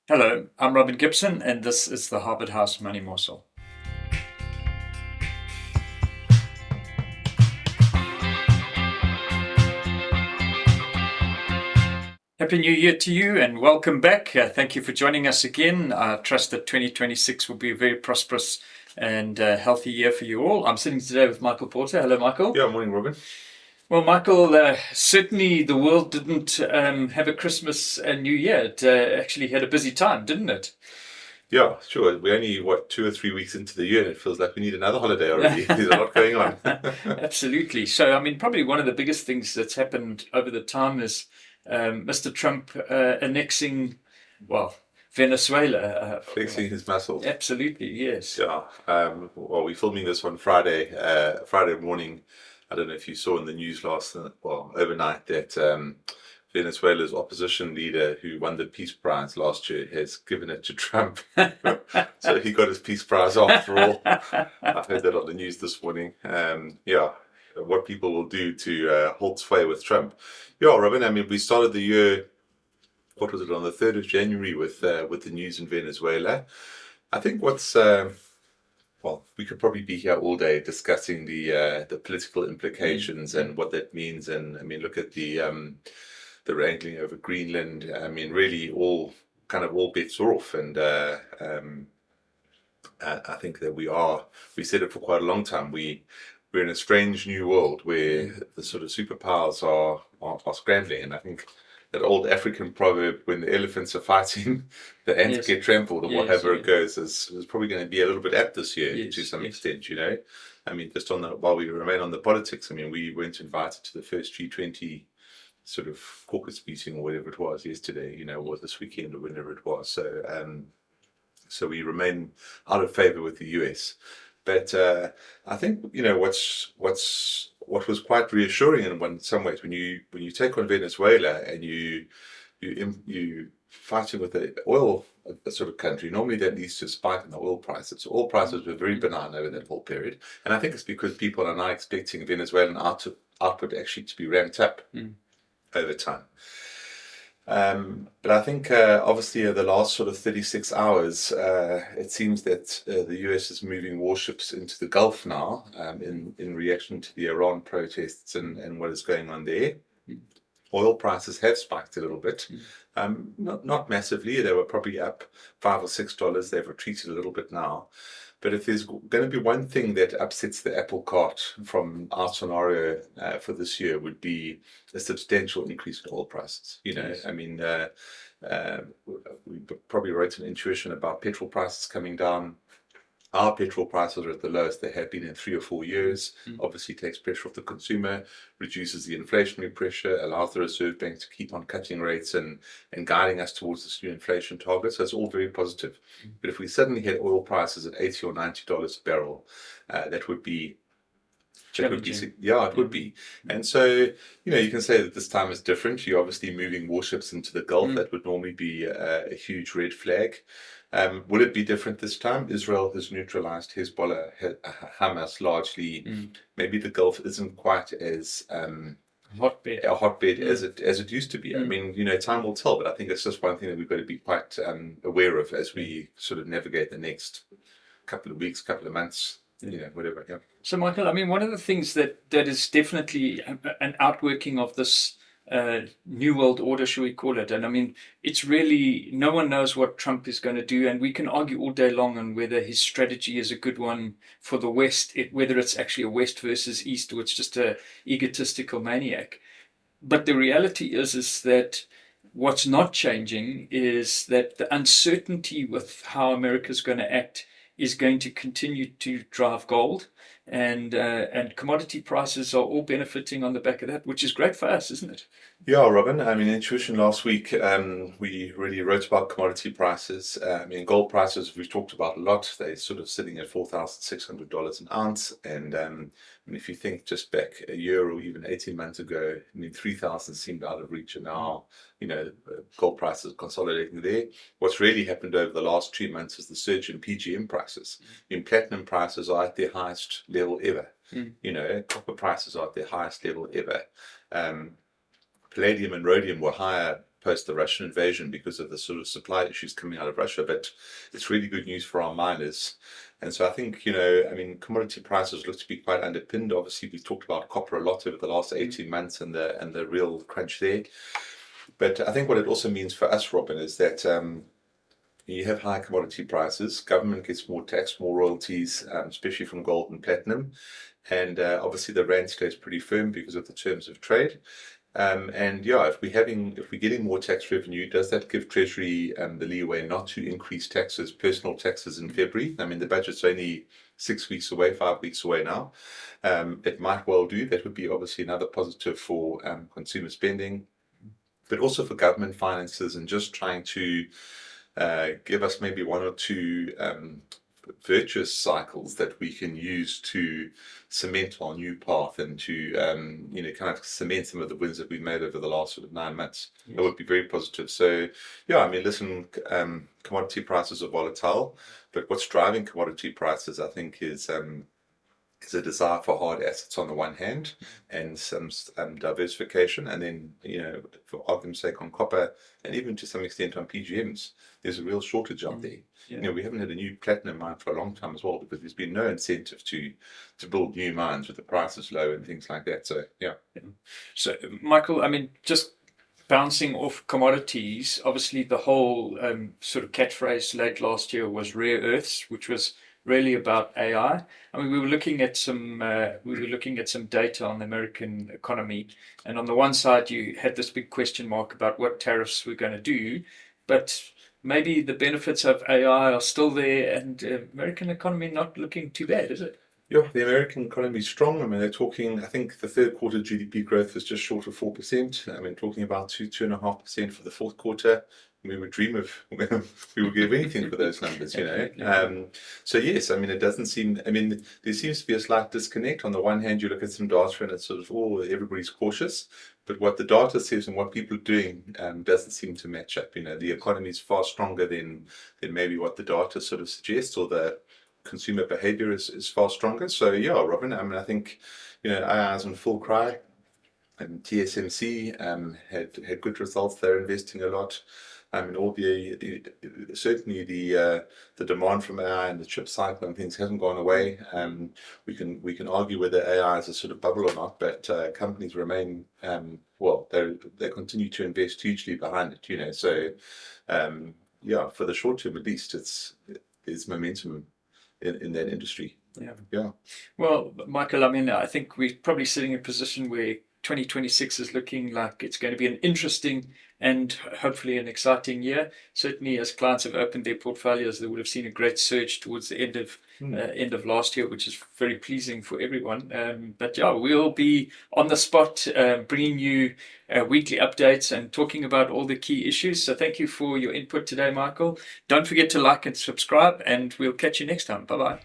Hello, I'm Robin Gibson, and this is the Harvard House Money Morsel. Happy New Year to you, and welcome back. Thank you for joining us again. I trust that 2026 will be a very prosperous and healthy year for you all. I'm sitting today with Michael Porter. Hello, Michael. Yeah, morning, Robin. Well, Michael, certainly the world didn't have a Christmas and New Year. It actually had a busy time, didn't it? Yeah, sure. We're only, 2 or 3 weeks into the year, and it feels like we need another holiday already. There's a lot going on. Absolutely. So, I mean, probably one of the biggest things that's happened over the time is Mr. Trump annexing, well, Venezuela. Flexing his muscles. Absolutely, yes. Yeah. Well, we're filming this on Friday morning. I don't know if you saw in the news overnight that Venezuela's opposition leader who won the Peace Prize last year has given it to Trump. So he got his Peace Prize after all. I heard that on the news this morning. Yeah, what people will do to hold sway with Trump. Yeah, Robin, I mean, we started the year, what was it, on the 3rd of January with the news in Venezuela. I think we could probably be here all day discussing the political implications and what that means. And I mean, look at the wrangling over Greenland. I mean, really, all bets are off. And I think that we said it for quite a long time. We're in a strange new world where the sort of superpowers are scrambling. And I think that old African proverb, when the elephants are fighting, the ants get trampled, or whatever it goes, is probably going to be a little bit apt this year to some extent, you know. I mean, just while we remain on the politics, I mean, we weren't invited to the first G20 sort of caucus meeting or whatever it was yesterday, you know, or this weekend or whenever it was. So we remain out of favor with the US. But I think, you know, what was quite reassuring in some ways when you take on Venezuela and you fighting with the oil a sort of country, normally that leads to a spike in the oil prices. Oil prices were very benign over that whole period, and I think it's because people are now expecting Venezuelan output actually to be ramped up over time. But I think obviously the last sort of 36 hours, it seems that the US is moving warships into the Gulf now in reaction to the Iran protests and what is going on there. Oil prices have spiked a little bit, not massively. They were probably up $5 or $6. They've retreated a little bit now. But if there's going to be one thing that upsets the apple cart from our scenario for this year, would be a substantial increase in oil prices. You know, I mean, we probably wrote an intuition about petrol prices coming down. Our petrol prices are at the lowest they have been in 3 or 4 years. Obviously takes pressure off the consumer, reduces the inflationary pressure, allows the Reserve Bank to keep on cutting rates and guiding us towards this new inflation target. So it's all very positive. But if we suddenly had oil prices at $80 or $90 a barrel, that would be it would be. And so, you know, you can say that this time is different. You're obviously moving warships into the Gulf. That would normally be a huge red flag. Will it be different this time? Israel has neutralized Hezbollah, Hamas largely. Maybe the Gulf isn't quite as a hotbed as it used to be. I mean, you know, time will tell, but I think it's just one thing that we've got to be quite aware of as we sort of navigate the next couple of weeks, couple of months. You know, whatever. Yeah. So, Michael, I mean, one of the things that is definitely an outworking of this new world order, shall we call it? And I mean, it's really, no one knows what Trump is going to do, and we can argue all day long on whether his strategy is a good one for the West, whether it's actually a West versus East, or it's just a egotistical maniac. But the reality is that what's not changing is that the uncertainty with how America's going to act is going to continue to drive gold, and commodity prices are all benefiting on the back of that, which is great for us, isn't it? Yeah, Robin. I mean, intuition last week, we really wrote about commodity prices. I mean, gold prices we've talked about a lot. They're sort of sitting at $4,600 an ounce, and I mean, if you think just back a year or even 18 months ago, I mean, 3,000 seemed out of reach, and now, you know, gold prices consolidating there. What's really happened over the last 2 months is the surge in PGM prices. In platinum prices are at their highest level ever. You know, copper prices are at their highest level ever. Palladium and rhodium were higher post the Russian invasion because of the sort of supply issues coming out of Russia. But it's really good news for our miners. And so I think, I mean, commodity prices look to be quite underpinned. Obviously, we've talked about copper a lot over the last 18 months and the real crunch there. But I think what it also means for us, Robin, is that you have high commodity prices, government gets more tax, more royalties, especially from gold and platinum. And obviously the rand stays pretty firm because of the terms of trade. And yeah, if we're getting more tax revenue, does that give Treasury the leeway not to increase taxes, personal taxes in February? I mean, the budget's only 6 weeks away, 5 weeks away now. It might well do. That would be obviously another positive for consumer spending, but also for government finances and just trying to give us maybe one or two virtuous cycles that we can use to cement our new path and to kind of cement some of the wins that we've made over the last sort of 9 months. Yes. That would be very positive. So yeah, I mean, listen, commodity prices are volatile, but what's driving commodity prices, I think, is a desire for hard assets on the one hand and some diversification, and then for argument's sake on copper and even to some extent on PGMs, there's a real shortage out there. Yeah. We haven't had a new platinum mine for a long time as well because there's been no incentive to build new mines with the prices low and things like that. So yeah. So Michael, I mean, just bouncing off commodities, obviously the whole sort of catchphrase late last year was rare earths, which was really about AI. I mean, we were looking at some data on the American economy, and on the one side you had this big question mark about what tariffs we're going to do, but maybe the benefits of AI are still there, and American economy not looking too bad, is it? Yeah, the American economy is strong. I mean, they're talking, I think the third quarter GDP growth was just short of 4%. I mean, talking about 2.5% for the fourth quarter. We would dream of, we would give anything for those numbers, So yes, I mean, it doesn't seem, I mean, there seems to be a slight disconnect. On the one hand, you look at some data and it's sort of, everybody's cautious. But what the data says and what people are doing doesn't seem to match up. The economy is far stronger than maybe what the data sort of suggests, or the consumer behavior is far stronger. So yeah, Robin, I mean, I think, AI is on full cry. And TSMC had good results. They're investing a lot. I mean, certainly the demand from AI and the chip cycle and things hasn't gone away. We can argue whether AI is a sort of bubble or not, but companies remain they continue to invest hugely behind it. So yeah, for the short term at least, there's momentum in that industry. Yeah. Well, Michael, I mean, I think we're probably sitting in a position where 2026 is looking like it's going to be an interesting and hopefully an exciting year. Certainly, as clients have opened their portfolios, they would have seen a great surge towards the end of last year, which is very pleasing for everyone. But yeah, we'll be on the spot, bringing you weekly updates and talking about all the key issues. So thank you for your input today, Michael. Don't forget to like and subscribe, and we'll catch you next time. Bye-bye.